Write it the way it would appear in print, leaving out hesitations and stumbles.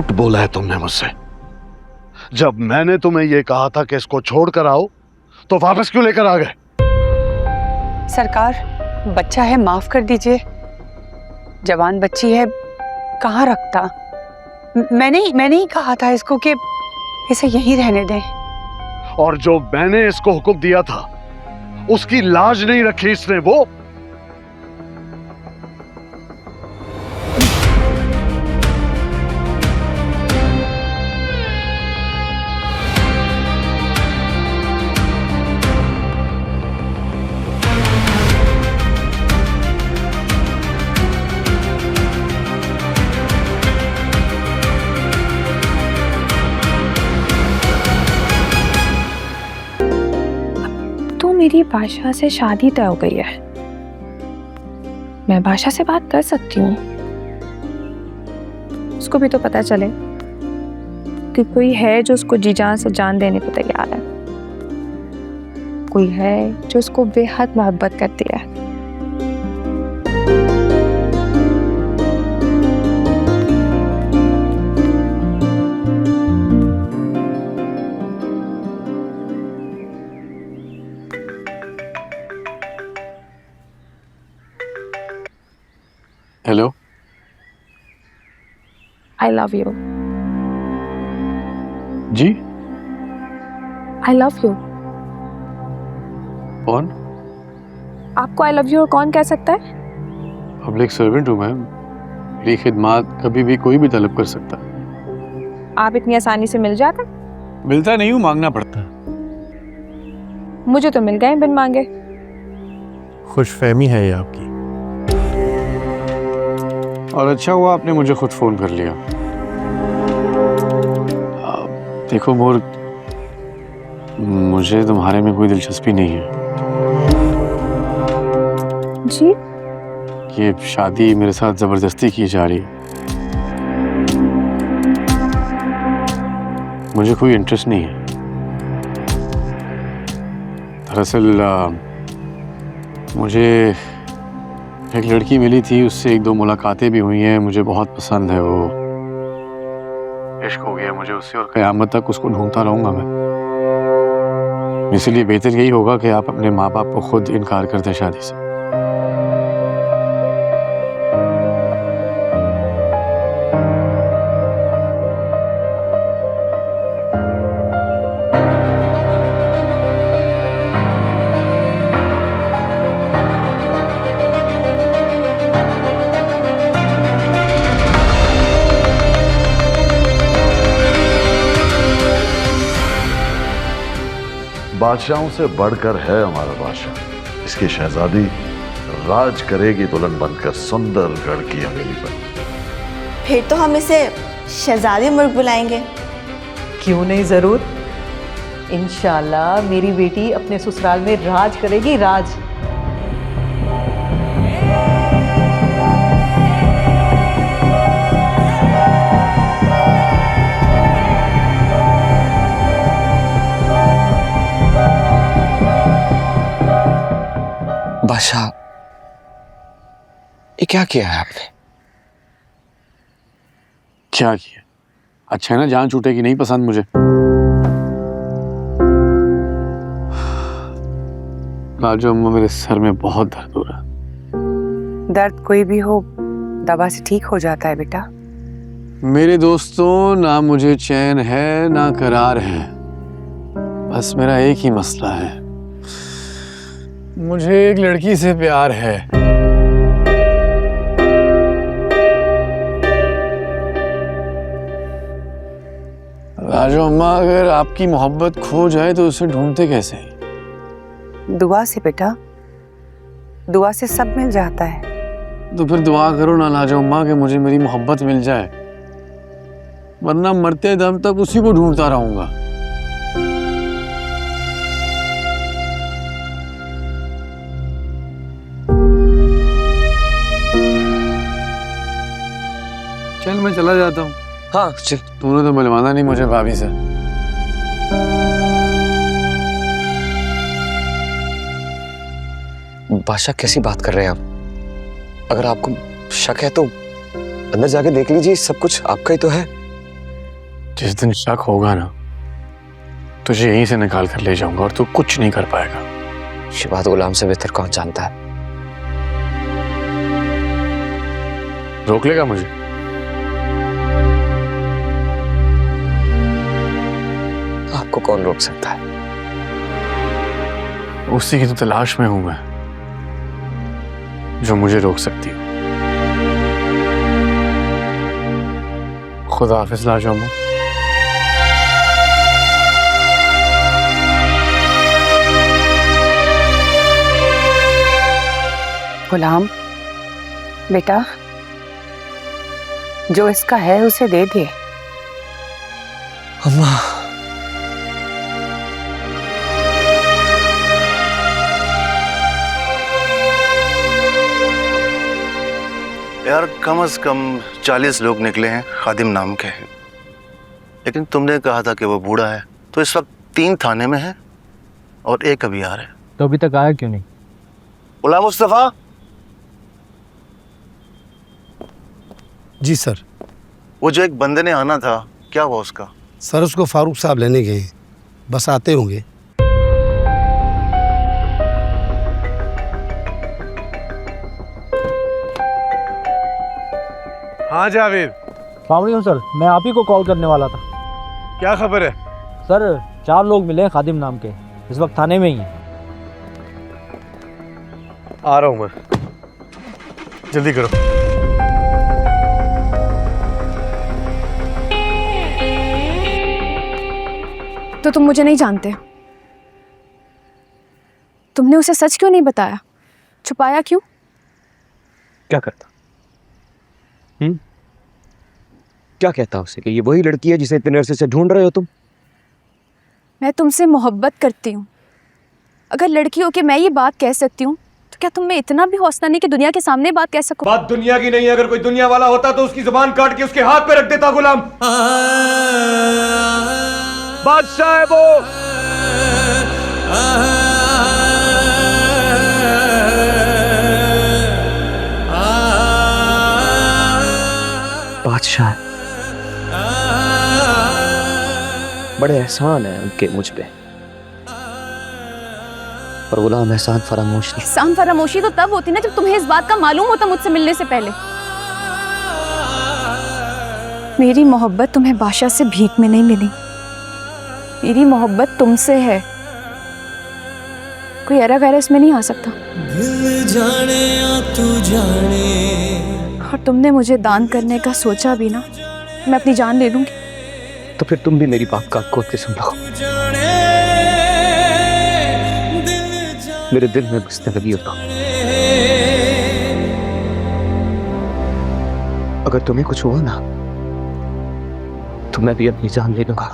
झूठ बोला है तुमने मुझसे। जब मैंने तुम्हें यह कहा था कि इसको छोड़कर आओ तो वापस क्यों लेकर आ गए? सरकार, बच्चा है, माफ कर दीजिए। जवान बच्ची है, कहाँ रखता। मैंने ही कहा था इसको कि इसे यहीं रहने दें। और जो मैंने इसको हुक्म दिया था उसकी लाज नहीं रखी इसने। वो मेरी बादशाह से शादी तय हो गई है। मैं बादशाह से बात कर सकती हूँ। उसको भी तो पता चले कि कोई है जो उसको जी जान से जान देने को तैयार है, कोई है जो उसको बेहद मोहब्बत करती है। Hello, I love you. जी? I love you. कौन? आपको I love you कौन कह सकता है? पब्लिक सर्वेंट हूँ मैं। मेरी खिदमत कभी भी कोई भी तलब कर सकता है। आप इतनी आसानी से मिल जाते? मिलता नहीं हूँ, मांगना पड़ता है। मुझे तो मिल गए बिन मांगे। खुशफहमी है ये आपकी। और अच्छा हुआ आपने मुझे खुद फोन कर लिया। देखो मोर, मुझे तुम्हारे में कोई दिलचस्पी नहीं है। जी? ये शादी मेरे साथ जबरदस्ती की जा रही है। मुझे कोई इंटरेस्ट नहीं है। दरअसल मुझे एक लड़की मिली थी, उससे एक दो मुलाकातें भी हुई हैं। मुझे बहुत पसंद है वो। इश्क हो गया मुझे उससे और क़यामत तक उसको ढूंढता रहूंगा मैं। इसलिए बेहतर यही होगा कि आप अपने माँ बाप को खुद इनकार कर दें शादी से। बादशाहों से बढ़कर है हमारा बादशाह। इसकी शहजादी राज करेगी दुल्हन बनकर सुंदरगढ़ की हवेली पर। फिर तो हम इसे शहजादी मुर्ग बुलाएंगे। क्यों नहीं, जरूर। इंशाल्लाह मेरी बेटी अपने ससुराल में राज करेगी, राज। बादशाह, ये क्या किया है आपने? क्या किया? अच्छा है ना, जान छूटेगी नहीं पसंद मुझे। राजू अम्मा, मेरे सर में बहुत दर्द हो रहा है। दर्द कोई भी हो दवा से ठीक हो जाता है बेटा। मेरे दोस्तों, ना मुझे चैन है ना करार है। बस मेरा एक ही मसला है, मुझे एक लड़की से प्यार है। राजू अम्मा, अगर आपकी मोहब्बत खो जाए तो उसे ढूंढते कैसे? दुआ से बेटा, दुआ से सब मिल जाता है। तो फिर दुआ करो ना राजू अम्मा कि मुझे मेरी मोहब्बत मिल जाए, वरना मरते दम तक उसी को ढूंढता रहूंगा। चल मैं चला जाता हूँ। हाँ चल। तूने तो मिलवाना नहीं मुझे भाभी से। बादशाह कैसी बात कर रहे हैं आप? अगर आपको शक है तो अंदर जाके देख लीजिए, सब कुछ आपका ही तो है। जिस दिन शक होगा ना, तुझे यहीं से निकाल कर ले जाऊंगा और तू कुछ नहीं कर पाएगा। ये बात गुलाम से बेहतर कौन जानता है? रोक लेगा मुझे? आपको कौन रोक सकता है? उसी की तो तलाश में हूं मैं, जो मुझे रोक सकती हो। खुदा हाफिज लाजवाब। गुलाम बेटा, जो इसका है उसे दे दे। अम्मा, यार कम से कम 40 लोग निकले हैं खादिम नाम के, लेकिन तुमने कहा था कि वो बूढ़ा है, तो इस वक्त 3 थाने में है और 1 अभी आ रहा है। तो अभी तक आया क्यों नहीं? गुलाम मुस्तफा। जी सर। वो जो एक बंदे ने आना था, क्या हुआ उसका? सर उसको फारूक साहब लेने गए हैं, बस आते होंगे। हाँ जावेद, सामने सर, मैं आप ही को कॉल करने वाला था। क्या खबर है? सर 4 लोग मिले हैं खादिम नाम के, इस वक्त थाने में ही हैं। आ रहा हूँ मैं, जल्दी करो। तो तुम मुझे नहीं जानते? तुमने उसे सच क्यों नहीं बताया? छुपाया क्यों? क्या करता? क्या कहता उसे कि ये वही लड़की है जिसे इतने अरसे से ढूंढ रहे हो तुम? मैं तुमसे मोहब्बत करती हूँ। अगर लड़की हो के मैं ये बात कह सकती हूँ, तो क्या तुम में इतना भी हौसला नहीं कि दुनिया के सामने बात कह सको? बात दुनिया की नहीं है, अगर कोई दुनिया वाला होता तो उसकी जुबान काट के उसके हाथ पे रख देता। गुलाम बादशाह है वो। बादशाह बड़े एहसान है उनके मुझ पे, पर गुलाम एहसान फरामोश नहीं। एहसान फरामोशी तो तब होती ना जब तुम्हें इस बात का मालूम होता मुझसे मिलने से पहले। मेरी मोहब्बत तुम्हें बादशाह से भीख में नहीं मिली, मेरी मोहब्बत तुमसे है। कोई एरा गैरा इसमें नहीं आ सकता। दिल जाने या तू जाने। और तुमने मुझे दान करने का सोचा भी ना, मैं अपनी जान ले लूंगी। तो फिर तुम भी मेरी बात कान खोल के सुन लो। मेरे दिल में बसने लगी हो तो अगर तुम्हें कुछ हुआ ना, तो मैं भी अपनी जान ले लूंगा।